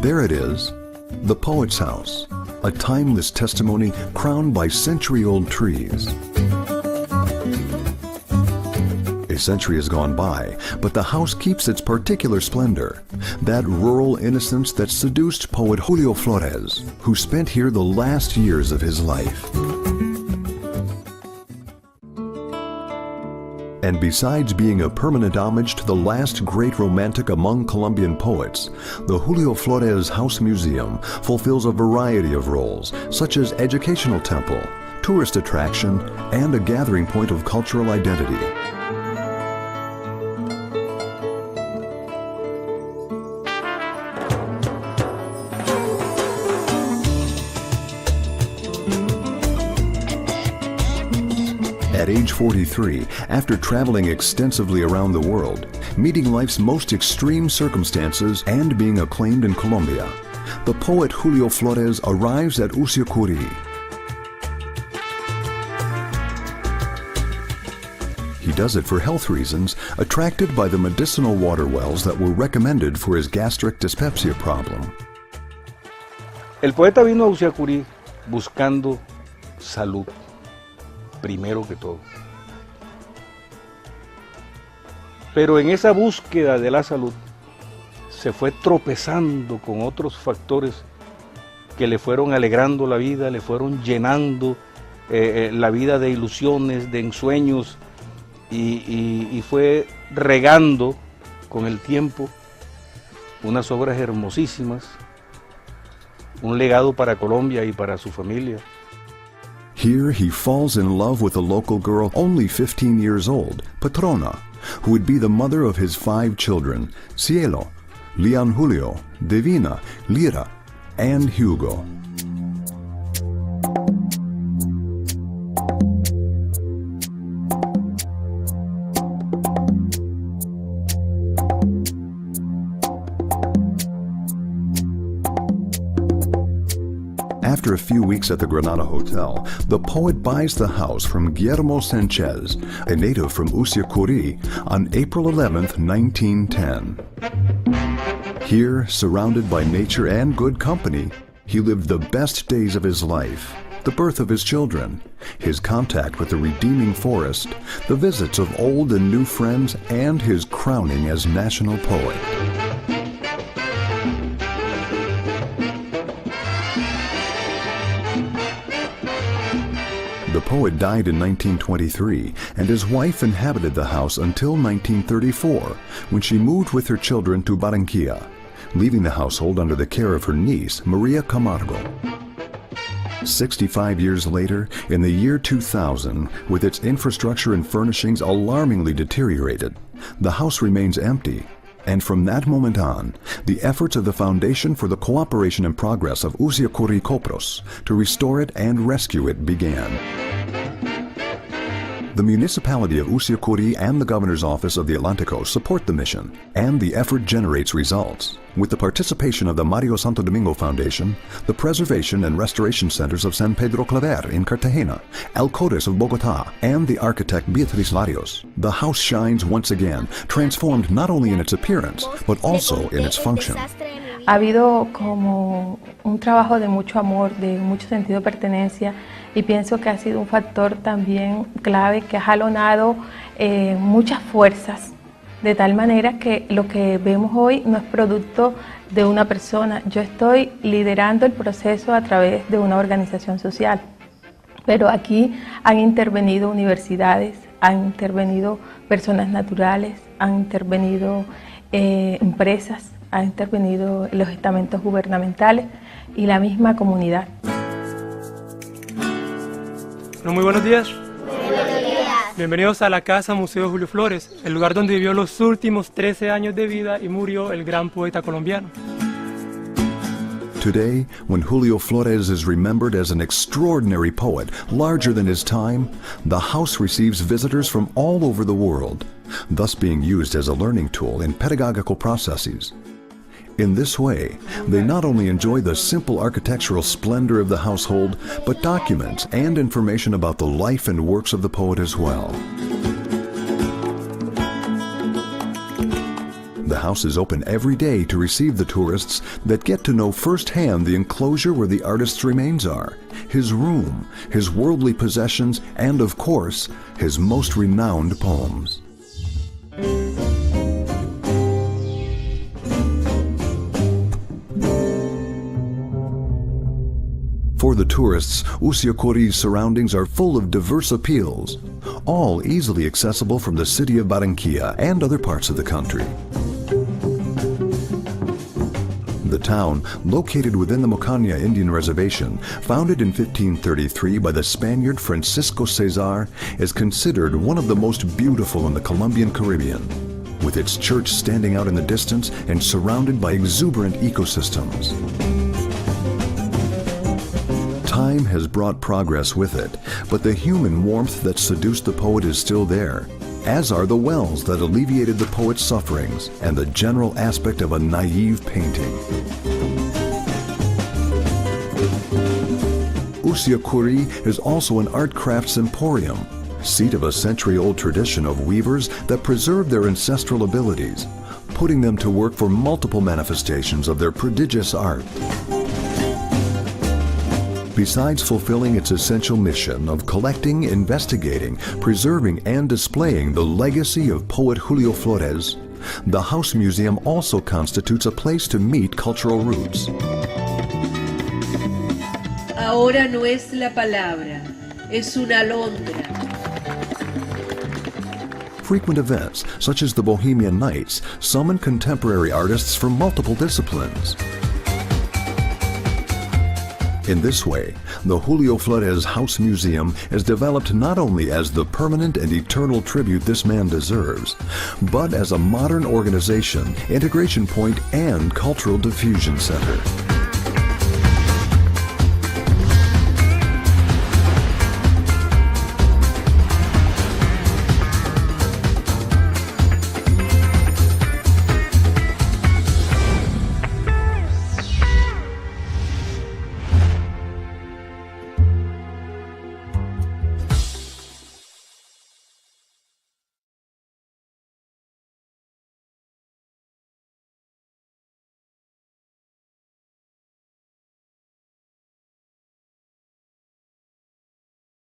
There it is, the poet's house, a timeless testimony crowned by century-old trees. A century has gone by, but the house keeps its particular splendor, that rural innocence that seduced poet Julio Florez, who spent here the last years of his life. And besides being a permanent homage to the last great romantic among Colombian poets, the Julio Florez House Museum fulfills a variety of roles, such as educational temple, tourist attraction, and a gathering point of cultural identity. At age 43, after traveling extensively around the world, meeting life's most extreme circumstances, and being acclaimed in Colombia, the poet Julio Florez arrives at Usiacurí. He does it for health reasons, attracted by the medicinal water wells that were recommended for his gastric dyspepsia problem. El poeta vino a Usiacurí buscando salud. Primero que todo. Pero en esa búsqueda de la salud se fue tropezando con otros factores que le fueron alegrando la vida, le fueron llenando la vida de ilusiones, de ensueños y fue regando con el tiempo unas obras hermosísimas, un legado para Colombia y para su familia. Here he falls in love with a local girl only 15 years old, Patrona, who would be the mother of his 5 children, Cielo, Leon Julio, Divina, Lira, and Hugo. After a few weeks at the Granada Hotel, the poet buys the house from Guillermo Sanchez, a native from Usiacurí, on April 11, 1910. Here, surrounded by nature and good company, he lived the best days of his life, the birth of his children, his contact with the redeeming forest, the visits of old and new friends, and his crowning as national poet. The poet died in 1923, and his wife inhabited the house until 1934, when she moved with her children to Barranquilla, leaving the household under the care of her niece, Maria Camargo. 65 years later, in the year 2000, with its infrastructure and furnishings alarmingly deteriorated, the house remains empty. And from that moment on, the efforts of the Foundation for the Cooperation and Progress of Usiacurí Copros to restore it and rescue it began. The municipality of Usiacurí and the Governor's Office of the Atlántico support the mission, and the effort generates results, with the participation of the Mario Santo Domingo Foundation, the Preservation and Restoration Centers of San Pedro Claver in Cartagena, Alcores of Bogotá, and the architect Beatriz Larios. The house shines once again, transformed not only in its appearance, but also in its function. Ha habido como un trabajo de mucho amor, de mucho sentido de pertenencia, y pienso que ha sido un factor también clave que ha jalonado muchas fuerzas, de tal manera que lo que vemos hoy no es producto de una persona. Yo estoy liderando el proceso a través de una organización social, pero aquí han intervenido universidades, han intervenido personas naturales, han intervenido empresas, han intervenido los estamentos gubernamentales y la misma comunidad. Bueno, muy buenos días. Buenos días. Bienvenidos a la Casa Museo Julio Florez, el lugar donde vivió los últimos 13 años de vida y murió el gran poeta colombiano. Today, when Julio Florez is remembered as an extraordinary poet, larger than his time, the house receives visitors from all over the world, thus being used as a learning tool in pedagogical processes. In this way, they not only enjoy the simple architectural splendor of the household, but documents and information about the life and works of the poet as well. The house is open every day to receive the tourists that get to know firsthand the enclosure where the artist's remains are, his room, his worldly possessions, and of course, his most renowned poems. For the tourists, Usiaquiri's surroundings are full of diverse appeals, all easily accessible from the city of Barranquilla and other parts of the country. The town, located within the Mocaña Indian Reservation, founded in 1533 by the Spaniard Francisco Cesar, is considered one of the most beautiful in the Colombian Caribbean, with its church standing out in the distance and surrounded by exuberant ecosystems. Time has brought progress with it, but the human warmth that seduced the poet is still there, as are the wells that alleviated the poet's sufferings and the general aspect of a naive painting. Usiaquiri is also an art crafts emporium, seat of a century-old tradition of weavers that preserve their ancestral abilities, putting them to work for multiple manifestations of their prodigious art. Besides fulfilling its essential mission of collecting, investigating, preserving, and displaying the legacy of poet Julio Florez, the House Museum also constitutes a place to meet cultural roots. Ahora no es la palabra, es una alondra. Frequent events, such as the Bohemian Nights, summon contemporary artists from multiple disciplines. In this way, the Julio Florez House Museum is developed not only as the permanent and eternal tribute this man deserves, but as a modern organization, integration point, and cultural diffusion center.